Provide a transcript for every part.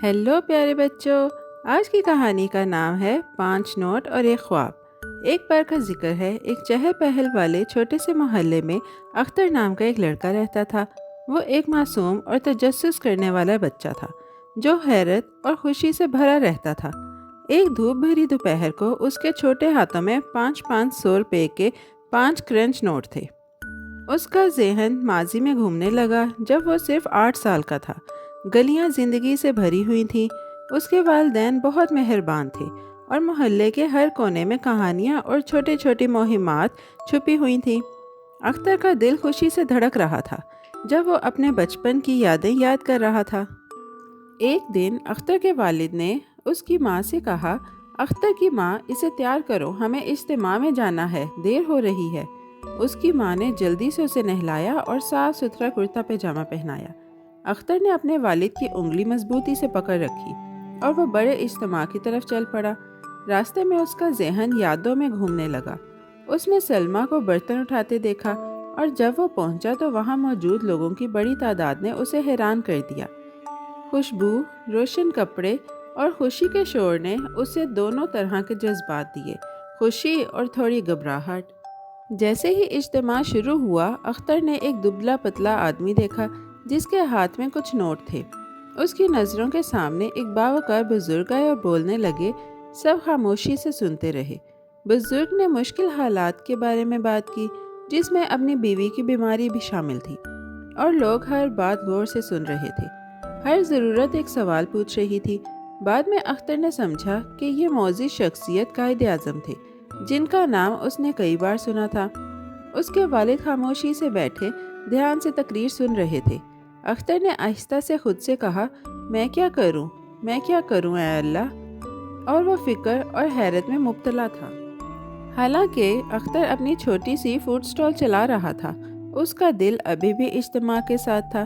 Hello प्यारे बच्चों। आज की कहानी का नाम है 5 नोट और एक ख्वाब। एक बार का जिक्र है, एक चहल पहल वाले छोटे से मोहल्ले में अख्तर नाम का एक लड़का रहता था। वो एक मासूम और तजस्सुस करने वाला बच्चा था जो हैरत और खुशी से भरा रहता था। एक धूप भरी दोपहर को उसके छोटे हाथों में 5-5 100 रुपए के 5 क्रंच नोट थे। उसका ज़हन माजी में घूमने लगा जब वो सिर्फ 8 साल का था। गलियां जिंदगी से भरी हुई थीं। उसके वालिदैन बहुत मेहरबान थे और मोहल्ले के हर कोने में कहानियां और छोटी छोटी मुहिम्मात छुपी हुई थीं। अख्तर का दिल खुशी से धड़क रहा था जब वो अपने बचपन की यादें याद कर रहा था। एक दिन अख्तर के वालिद ने उसकी माँ से कहा, अख्तर की माँ, इसे तैयार करो, हमें इज्तिमा में जाना है, देर हो रही है। उसकी माँ ने जल्दी से उसे नहलाया और साफ सुथरा कुर्ता पैजामा पहनाया। अख्तर ने अपने वालिद की उंगली मजबूती से पकड़ रखी और वो बड़े इज्तिमा की तरफ चल पड़ा। रास्ते में उसका जहन यादों में घूमने लगा। उसने सलमा को बर्तन उठाते देखा और जब वो पहुंचा तो वहां मौजूद लोगों की बड़ी तादाद ने उसे हैरान कर दिया। खुशबू, रोशन कपड़े और खुशी के शोर ने उसे दोनों तरह के जज्बात दिए, खुशी और थोड़ी घबराहट। जैसे ही इज्तिमा शुरू हुआ, अख्तर ने एक दुबला पतला आदमी देखा जिसके हाथ में कुछ नोट थे। उसकी नज़रों के सामने एक बावकार बुजुर्ग आए और बोलने लगे। सब खामोशी से सुनते रहे। बुजुर्ग ने मुश्किल हालात के बारे में बात की जिसमें अपनी बीवी की बीमारी भी शामिल थी और लोग हर बात गौर से सुन रहे थे। हर ज़रूरत एक सवाल पूछ रही थी। बाद में अख्तर ने समझा कि ये मौजी शख्सियत कायदे आज़म थे जिनका नाम उसने कई बार सुना था। उसके वालिद खामोशी से बैठे ध्यान से तकरीर सुन रहे थे। अख्तर ने आहिस्ता से खुद से कहा, मैं क्या करूं ऐ अल्लाह। और वो फिक्र और हैरत में मुब्तला था। हालांकि अख्तर अपनी छोटी सी फूड स्टॉल चला रहा था, उसका दिल अभी भी इज्तिमा के साथ था।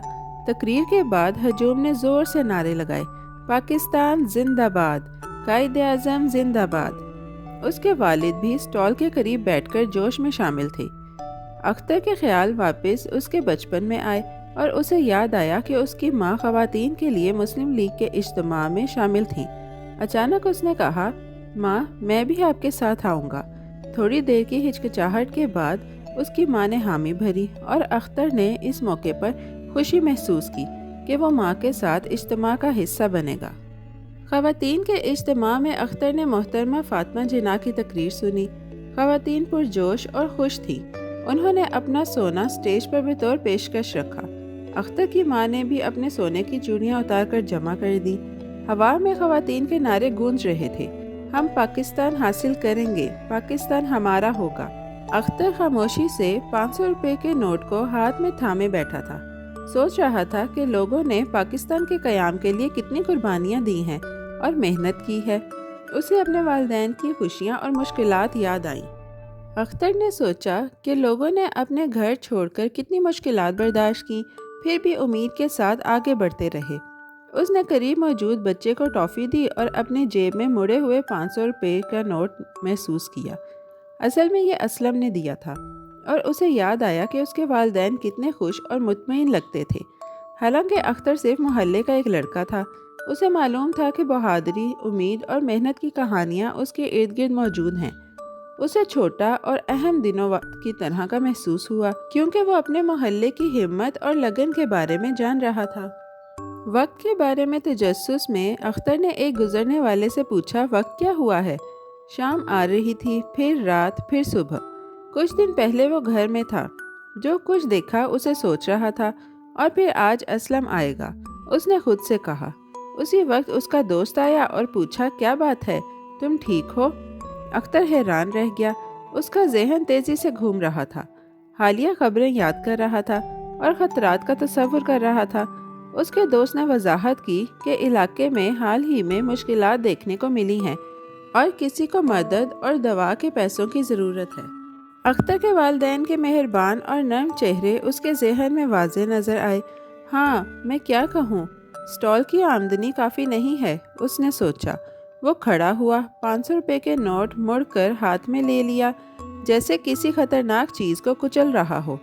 तकरीर के बाद हजूम ने जोर से नारे लगाए, पाकिस्तान जिंदाबाद, कायदे आज़म जिंदाबाद। उसके वालिद भी स्टॉल के करीब बैठकर जोश में शामिल थे। अख्तर के ख्याल वापस उसके बचपन में आए और उसे याद आया कि उसकी माँ ख़वातीन के लिए मुस्लिम लीग के इज्तिमा में शामिल थीं। अचानक उसने कहा, माँ, मैं भी आपके साथ आऊँगा। थोड़ी देर की हिचकिचाहट के बाद उसकी माँ ने हामी भरी और अख्तर ने इस मौके पर खुशी महसूस की कि वो माँ के साथ इज्तिमा का हिस्सा बनेगा। ख़वातीन के इज्तिमा में अख्तर ने मोहतरमा फातिमा जिन्ना की तकरीर सुनी। ख़वातीन पुरजोश और खुश थीं। उन्होंने अपना सोना स्टेज पर बतौर पेशकश रखा। अख्तर की माँ ने भी अपने सोने की चूड़ियाँ उतार कर जमा कर दी। हवा में ख़वातीन के नारे गूंज रहे थे, हम पाकिस्तान हासिल करेंगे, पाकिस्तान हमारा होगा। अख्तर खामोशी से 500 रुपए के नोट को हाथ में थामे बैठा था। सोच रहा था कि लोगों ने पाकिस्तान के क़याम के लिए कितनी कुर्बानियाँ दी हैं और मेहनत की है। उसे अपने वालिदैन की खुशियाँ और मुश्किलात याद आईं। अख्तर ने सोचा कि लोगों ने अपने घर छोड़कर कितनी मुश्किलात बर्दाश्त की, फिर भी उम्मीद के साथ आगे बढ़ते रहे। उसने करीब मौजूद बच्चे को टॉफ़ी दी और अपनी जेब में मुड़े हुए 500 रुपए का नोट महसूस किया। असल में ये असलम ने दिया था और उसे याद आया कि उसके वालिदैन कितने खुश और मुतमईन लगते थे। हालांकि अख्तर सिर्फ मोहल्ले का एक लड़का था, उसे मालूम था कि बहादुरी, उम्मीद और मेहनत की कहानियाँ उसके इर्द गिर्द मौजूद हैं। उसे छोटा और अहम दिनों की तरह का महसूस हुआ क्योंकि वो अपने मोहल्ले की हिम्मत और लगन के बारे में जान रहा था। वक्त के बारे में तजस्सुस में अख्तर ने एक गुजरने वाले से पूछा, वक्त क्या हुआ है? शाम आ रही थी, फिर रात, फिर सुबह। कुछ दिन पहले वो घर में था, जो कुछ देखा उसे सोच रहा था, और फिर आज असलम आएगा, उसने खुद से कहा। उसी वक्त उसका दोस्त आया और पूछा, क्या बात है, तुम ठीक हो? अख्तर हैरान रह गया। उसका जहन तेजी से घूम रहा था, हालिया खबरें याद कर रहा था और ख़तरात का तसव्वुर कर रहा था। उसके दोस्त ने वजाहत की कि इलाके में हाल ही में मुश्किलात देखने को मिली हैं और किसी को मदद और दवा के पैसों की ज़रूरत है। अख्तर के वालिदैन के मेहरबान और नर्म चेहरे उसके जहन में वाज़े नज़र आए। हाँ, मैं क्या कहूँ, स्टॉल की आमदनी काफ़ी नहीं है, उसने सोचा। वो खड़ा हुआ, 500 रुपए के नोट मुड़कर हाथ में ले लिया जैसे किसी खतरनाक चीज़ को कुचल रहा हो,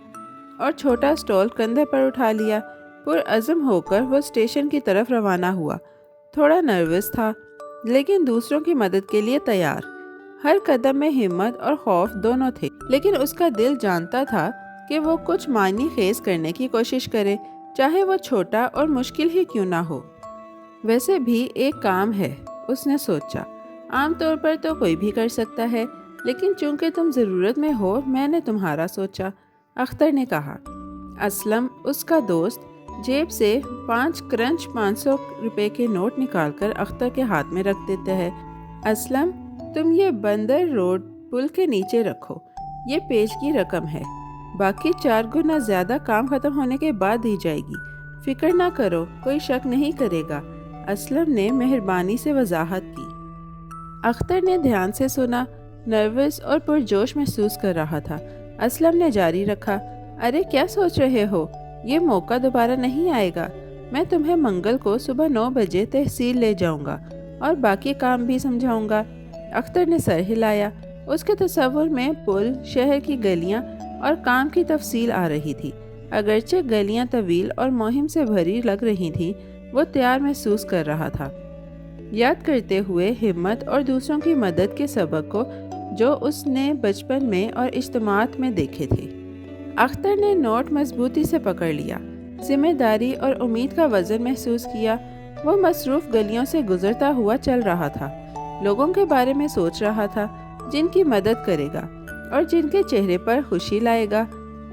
और छोटा स्टॉल कंधे पर उठा लिया। पुरअज़्म होकर वो स्टेशन की तरफ रवाना हुआ। تھوڑا نروس تھا لیکن دوسروں کی مدد کے لیے تیار۔ ہر قدم میں ہمت اور خوف دونوں تھے، لیکن اس کا دل جانتا تھا کہ وہ کچھ معنی خیز کرنے کی کوشش کرے، چاہے وہ چھوٹا اور مشکل ہی کیوں نہ ہو۔ ویسے بھی ایک کام ہے، اس نے سوچا، عام طور پر تو کوئی بھی کر سکتا ہے، لیکن چونکہ تم ضرورت میں ہو میں نے تمہارا سوچا، اختر نے کہا۔ اسلم، اس کا دوست، جیب سے 500 روپے کے نوٹ نکال کر اختر کے ہاتھ میں رکھ دیتا ہے۔ اسلم، تم یہ بندر روڈ پل کے نیچے رکھو، یہ پیش کی رقم ہے، باقی 4 گنا زیادہ کام ختم ہونے کے بعد دی جائے گی، فکر نہ کرو، کوئی شک نہیں کرے گا، اسلم نے مہربانی سے وضاحت کی۔ اختر نے دھیان سے سنا، نروس اور پرجوش محسوس کر رہا تھا۔ اسلم نے جاری رکھا، ارے کیا سوچ رہے ہو، یہ موقع دوبارہ نہیں آئے گا، میں تمہیں منگل کو صبح 9 بجے تحصیل لے جاؤں گا اور باقی کام بھی سمجھاؤں گا۔ اختر نے سر ہلایا، اس کے تصور میں پل، شہر کی گلیاں اور کام کی تفصیل آ رہی تھی۔ اگرچہ گلیاں طویل اور مہم سے بھری لگ رہی تھیں، وہ تیار محسوس کر رہا تھا، یاد کرتے ہوئے ہمت اور دوسروں کی مدد کے سبق کو جو اس نے بچپن میں اور اجتماعات میں دیکھے تھے۔ اختر نے نوٹ مضبوطی سے پکڑ لیا، ذمہ داری اور امید کا وزن محسوس کیا۔ وہ مصروف گلیوں سے گزرتا ہوا چل رہا تھا، لوگوں کے بارے میں سوچ رہا تھا جن کی مدد کرے گا اور جن کے چہرے پر خوشی لائے گا۔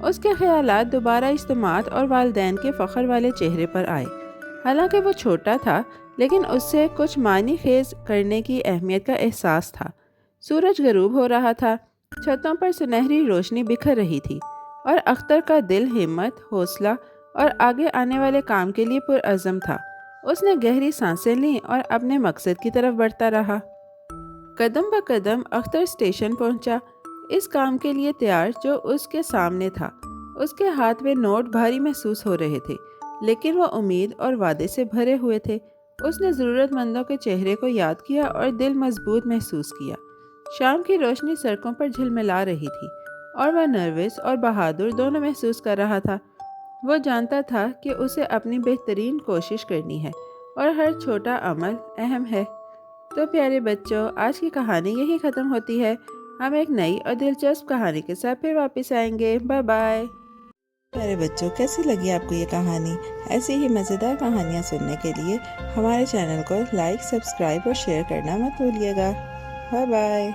اس کے خیالات دوبارہ اجتماعات اور والدین کے فخر والے چہرے پر آئے۔ حالانکہ وہ چھوٹا تھا، لیکن اس سے کچھ معنی خیز کرنے کی اہمیت کا احساس تھا۔ سورج غروب ہو رہا تھا، چھتوں پر سنہری روشنی بکھر رہی تھی، اور اختر کا دل ہمت، حوصلہ اور آگے آنے والے کام کے لیے پرعزم تھا۔ اس نے گہری سانسیں لیں اور اپنے مقصد کی طرف بڑھتا رہا۔ قدم بہ قدم اختر اسٹیشن پہنچا، اس کام کے لیے تیار جو اس کے سامنے تھا۔ اس کے ہاتھ میں نوٹ بھاری محسوس ہو رہے تھے، لیکن وہ امید اور وعدے سے بھرے ہوئے تھے۔ اس نے ضرورت مندوں کے چہرے کو یاد کیا اور دل مضبوط محسوس کیا۔ شام کی روشنی سڑکوں پر جھلملا رہی تھی اور وہ نروس اور بہادر دونوں محسوس کر رہا تھا۔ وہ جانتا تھا کہ اسے اپنی بہترین کوشش کرنی ہے اور ہر چھوٹا عمل اہم ہے۔ تو پیارے بچوں، آج کی کہانی یہی ختم ہوتی ہے۔ ہم ایک نئی اور دلچسپ کہانی کے ساتھ پھر واپس آئیں گے۔ Bye bye. پیارے بچوں، کیسی لگی آپ کو یہ کہانی؟ ایسی ہی مزیدار کہانیاں سننے کے لیے ہمارے چینل کو لائک، سبسکرائب اور شیئر کرنا مت بھولیے گا۔ Bye bye.